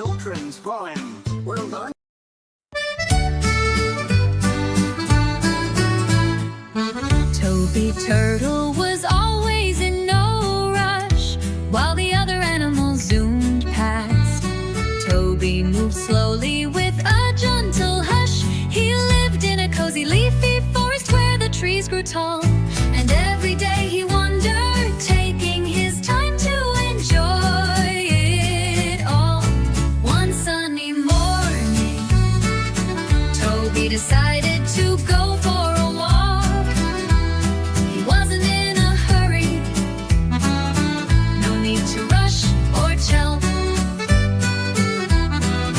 children's rhyme. Well done. Toby Turtle was always in no rush, while the other animals zoomed past. Toby moved slowly with a gentle hush. He lived in a cozy leafy forest where the trees grew tall. And every day he wandered, taking his time to enjoy it all. One sunny morning, Toby decided to go for a walk. He wasn't in a hurry, no need to rush or tell.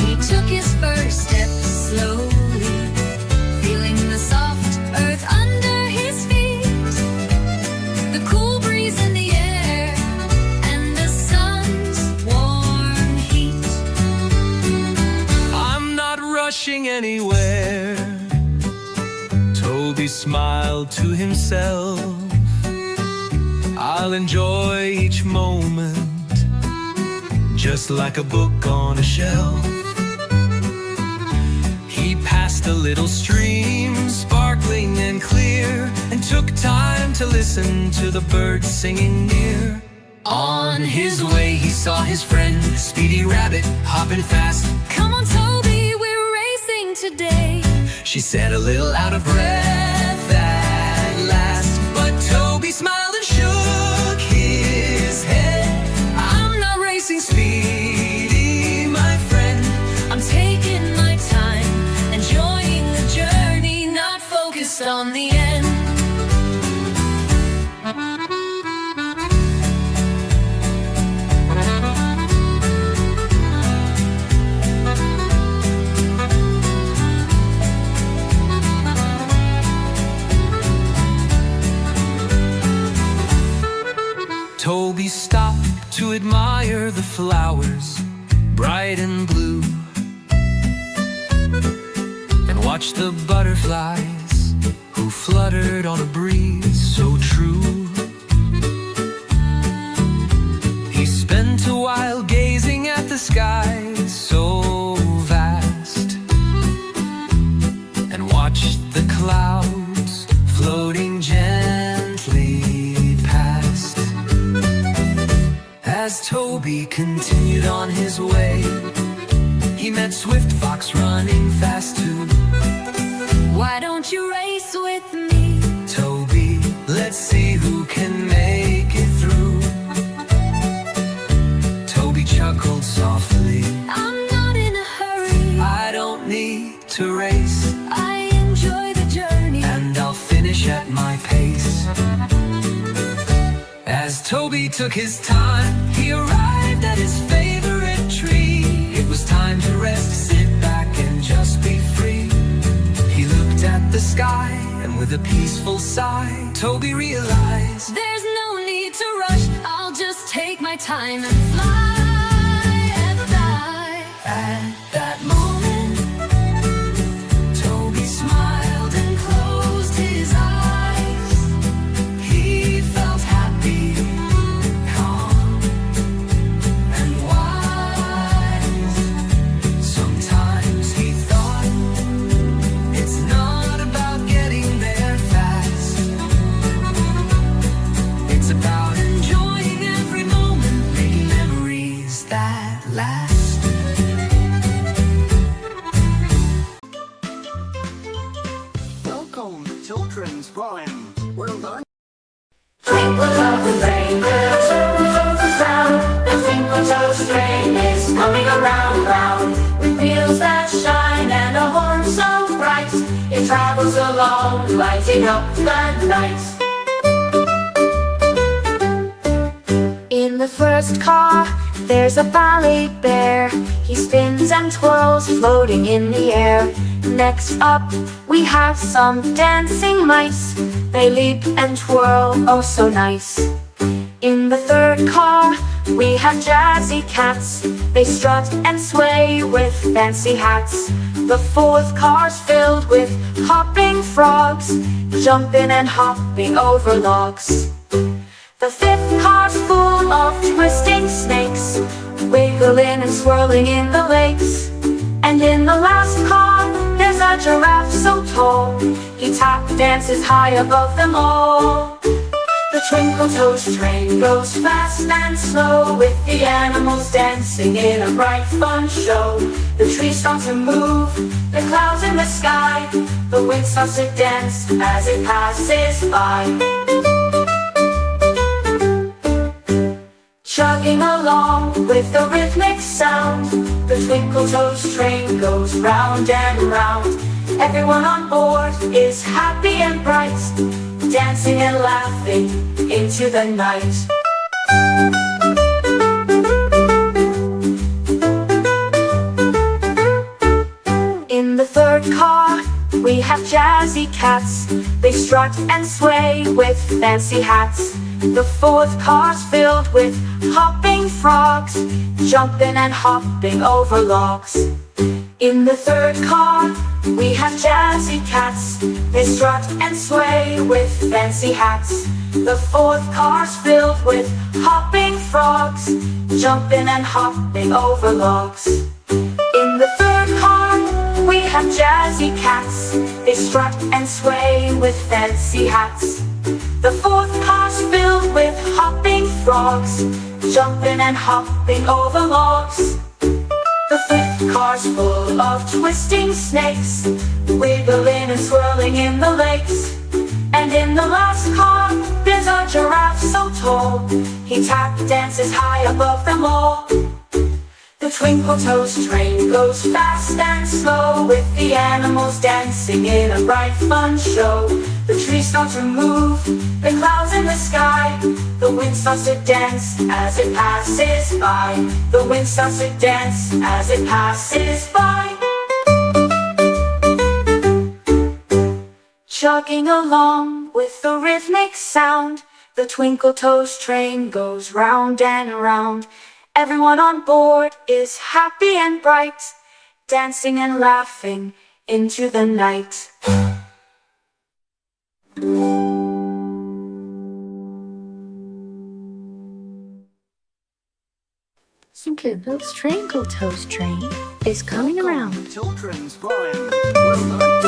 He took his first step slowly, feeling the soft earth under his feet, the cool breeze in the air, and the sun's warm heat. I'm not rushing anywhere. Toby smiled to himself. I'll enjoy each moment, just like a book on a shelf. He passed a little stream, sparkling and clear, and took time to listen to the birds singing near. On his way he saw his friend, Speedy Rabbit, hopping fast. Come on, Toby, we're racing today, She said, a little out of breath at last. But Toby smiled and shook his head. I'm not racing, Speedy, my friend, I'm taking my time, enjoying the journey, not focused on the end. Toby stopped to admire the flowers, bright and blue, and watched the butterflies who fluttered on a breeze so true. He spent a while gazing at the sky so vast, and watched the clouds floating gently past. As Toby continued on his way, he met Swift Fox running fast too. Why don't you race with me, Toby, let's see who can make it through. Toby chuckled softly, I'm not in a hurry, I don't need to race, I enjoy the journey, and I'll finish at my pace. As Toby took his time, he arrived at his favorite tree. It was time to rest, sit back and just be free. He looked at the sky, and with a peaceful sigh, Toby realized, there's no need to rush, I'll just take my time and fly and fly. at that moment, Toby smiled and closed his eyes. He felt happy, calm, and wise. Sometimes he thought, it's not about getting there fast, it's about enjoying every moment, making memories that last. Welcome, children's rhyme. Well done. Twinkle of the rainbow, turtles the sound. The twinkle of the train is coming around, round. With wheels that shine and a horn so bright, it travels along, lighting up the night. In the first car, there's a ballet bear. He spins and twirls, floating in the air. Next up, we have some dancing mice. They leap and twirl, oh so nice. In the third car, we have jazzy cats. They strut and sway with fancy hats. The fourth car's filled with hopping frogs, jumping and hopping over logs. The fifth car's full of twisting snakes, wiggling and swirling in the lakes. And in the last car, there's a giraffe so tall, he tap dances high above them all. The twinkle toes train goes fast and slow, with the animals dancing in a bright fun show. The trees start to move, the clouds in the sky, the wind starts to dance as it passes by. Chugging along with the rhythmic sound, the twinkle toes train goes round and round. Everyone on board is happy and bright, dancing and laughing into the night. In the third car, we have jazzy cats. They strut and sway with fancy hats. The fourth car's filled with hopping frogs, jumping and hopping over logs. In the third car, we have jazzy cats. They strut and sway with fancy hats. The fourth car's filled with hopping frogs, jumping and hopping over logs. In the third car, we have jazzy cats. They strut and sway with fancy hats. The fourth car's filled with hopping frogs, jumping and hopping over logs. The fifth car's full of twisting snakes, wiggling and swirling in the lakes. And in the last car, there's a giraffe so tall, he tap dances high above them all. The twinkle toes train goes fast and slow, with the animals dancing in a bright fun show. The trees start to move, the clouds in the sky, the wind starts to dance as it passes by. The wind starts to dance as it passes by. Chugging along with the rhythmic sound, the twinkle toes train goes round and round. Everyone on board is happy and bright, dancing and laughing into the night. Those twinkle toes train is coming around. Children's poem. Well done.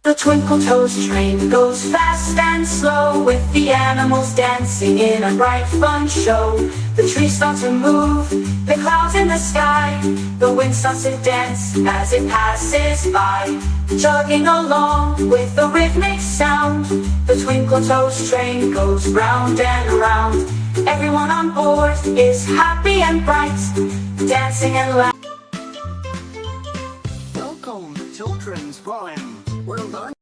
The twinkle toes train goes fast and slow, with the animals dancing in a bright fun show. The trees start to move, the clouds in the sky, the wind starts to dance as it passes by. Chugging along with the rhythmic sound, the twinkle toes train goes round and round. Everyone on board is happy and bright, dancing and laughing. Welcome, children's poem. Well done.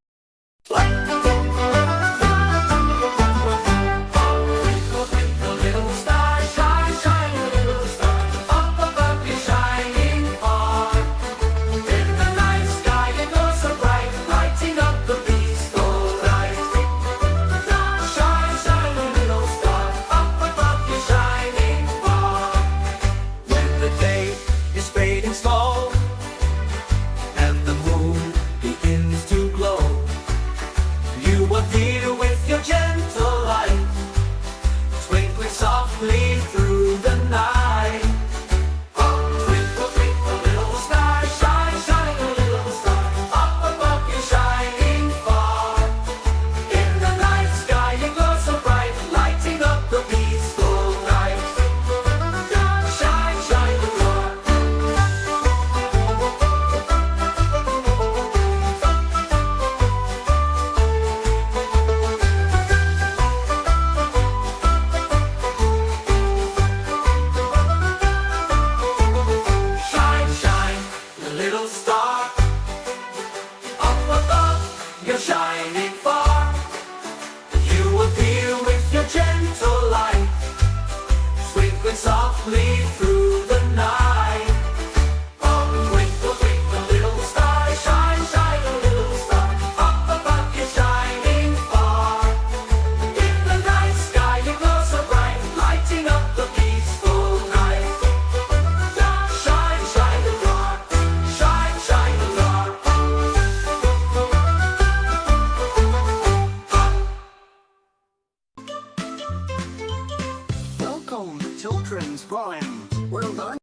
children's poem. Well done.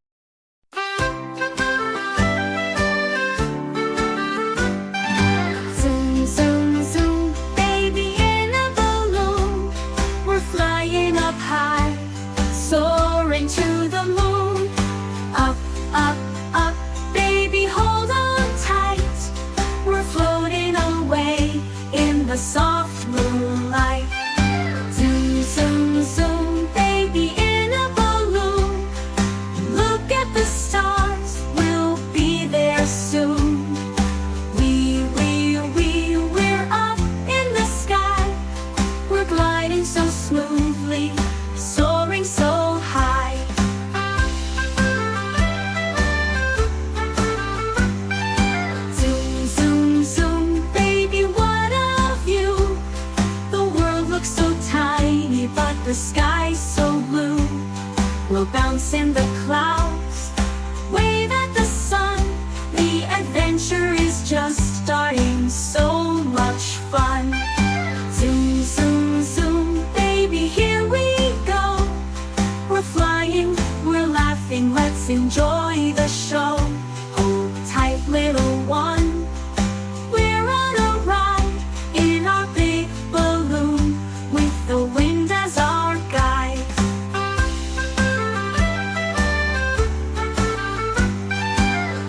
Zoom, zoom, zoom, baby in a balloon. We're flying up high, soaring to the moon. Up, up, up, baby, hold on tight. We're floating away in the soft moonlight. Zoom, zoom, zoom, baby in a balloon. Look at the stars, we'll be there soon. We're up in the sky. We're gliding so smoothly, soaring so high. Zoom, zoom, zoom, baby, what a view. The world looks so tiny, but the sky's so blue. We'll bounce in the clouds, wave at the sun. The adventure is just starting, so much fun. Zoom, zoom, zoom, baby, here we go. We're flying, we're laughing, let's enjoy the show. Hold tight, little one. We're on a ride in our big balloon with the wind as our guide.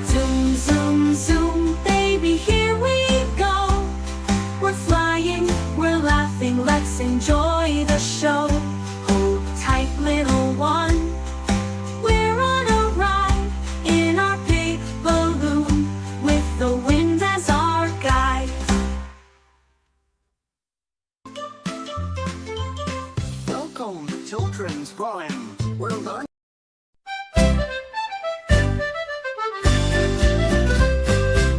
Zoom, zoom, zoom, baby, here we go. We're flying, we're laughing, let's enjoy the show. Hold tight, little one. We're on a ride in our big balloon with the wind as our guide. Welcome, children's poem. Well done.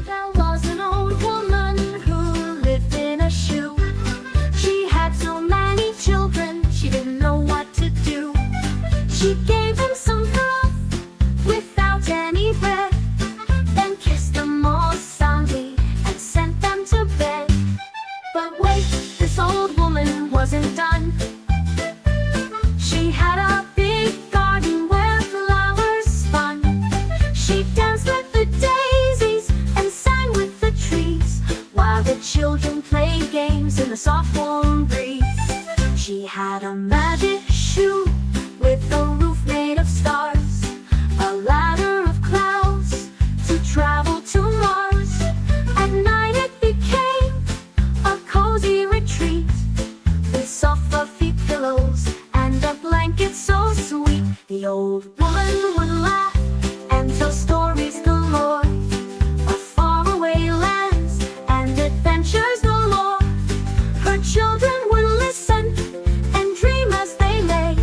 There was an old woman who lived in a shoe. She had so many children, she didn't know what to do. She gave them some broth without any bread, then kissed them all soundly and sent them to bed. But wait, this old woman wasn't done. She had a big garden where flowers spun. She danced with the daisies and sang with the trees, while the children played games in the soft warm breeze. She had a magic shoe with a roof made of stars, a ladder of clouds to travel to Mars. At night it became a cozy retreat with soft fluffy pillows and a blanket so sweet. The old woman would laugh and tell stories galore of faraway lands and adventures galore. Her children would listen and dream as they lay,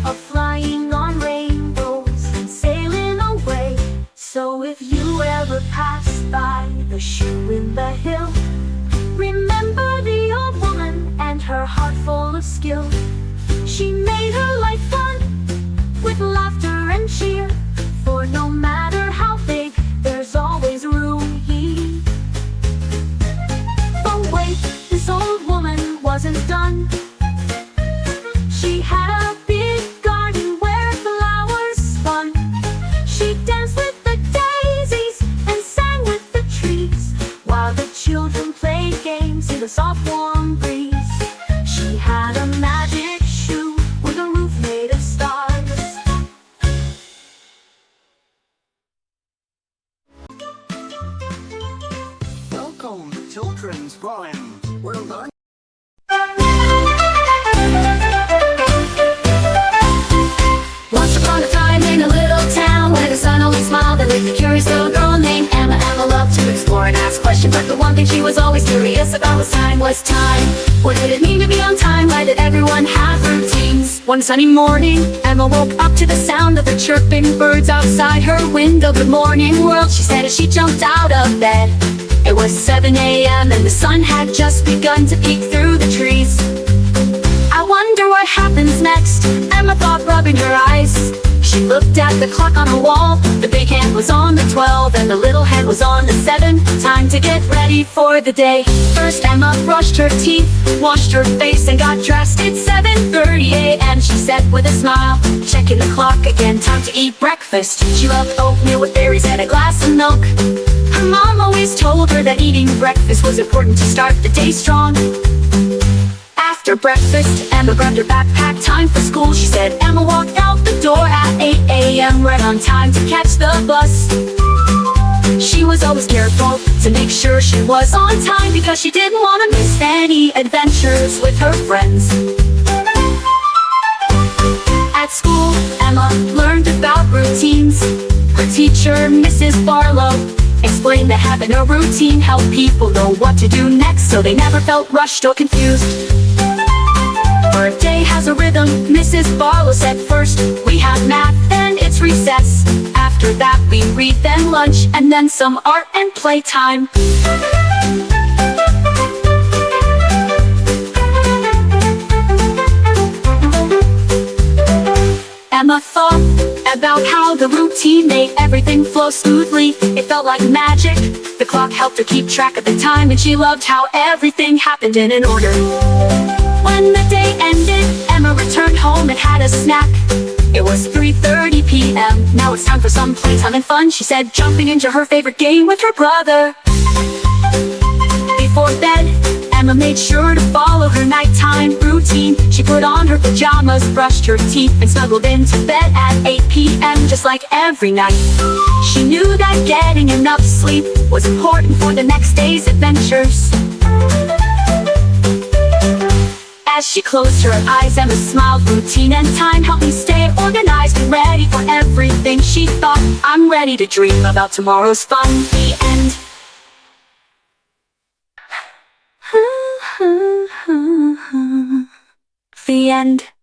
of flying on rainbows and sailing away. So if you ever pass by the shoe in the hill, remember the old woman and her heart full of skill. She made her life fun with laughter and cheer, for no matter how big, there's always room here. But wait, this old woman wasn't done. She had a big garden where flowers spun. She danced with the daisies and sang with the trees, while the children played games in the soft warm breeze. She had a magic shoe with a roof made of stars. Welcome, children's poem. Well done. Once upon a time in a little town where the sun always smiled, there lived a curious little girl named Emma. Emma loved to explore and ask questions, but the one thing she was always curious about was time. What did it mean to be on time? Why did everyone have routines? One sunny morning, Emma woke up to the sound of the chirping birds outside her window. Good morning, world, she said as she jumped out of bed. It was 7 a.m. and the sun had just begun to peek through the trees. I wonder what happens next, Emma thought, rubbing her eyes. She looked at the clock on the wall. The big hand was on the 12 and the little hand was on the 7. Time to get ready for the day. First Emma brushed her teeth, washed her face and got dressed. It's 7:30 a.m. she said with a smile, checking the clock again. Time to eat breakfast. She loved oatmeal with berries and a glass of milk. Her mom always told her that eating breakfast was important to start the day strong. After breakfast, Emma grabbed her backpack. Time for school, she said. Emma walked out the door at 8 a.m. right on time to catch the bus. She was always careful to make sure she was on time because she didn't want to miss any adventures with her friends. At school, Emma learned about routines. Her teacher, Mrs. Barlow, explained that having a routine helped people know what to do next so they never felt rushed or confused. Our day has a rhythm, Mrs. Barlow said. First, we have math, then it's recess. After that, we read, then lunch, and then some art and playtime. Emma thought about how the routine made everything flow smoothly. It felt like magic. The clock helped her keep track of the time, and she loved how everything happened in an order. When the day ended, Emma returned home and had a snack. It was 3:30 p.m. Now it's time for some playtime and fun, she said, jumping into her favorite game with her brother. Before bed, Emma made sure to follow her nighttime routine. She put on her pajamas, brushed her teeth, and snuggled into bed at 8 p.m. just like every night. She knew that getting enough sleep was important for the next day's adventures. As she closed her eyes, Emma smiled. Routine and time help me stay organized and ready for everything. She thought, I'm ready to dream about tomorrow's fun. The end. The end.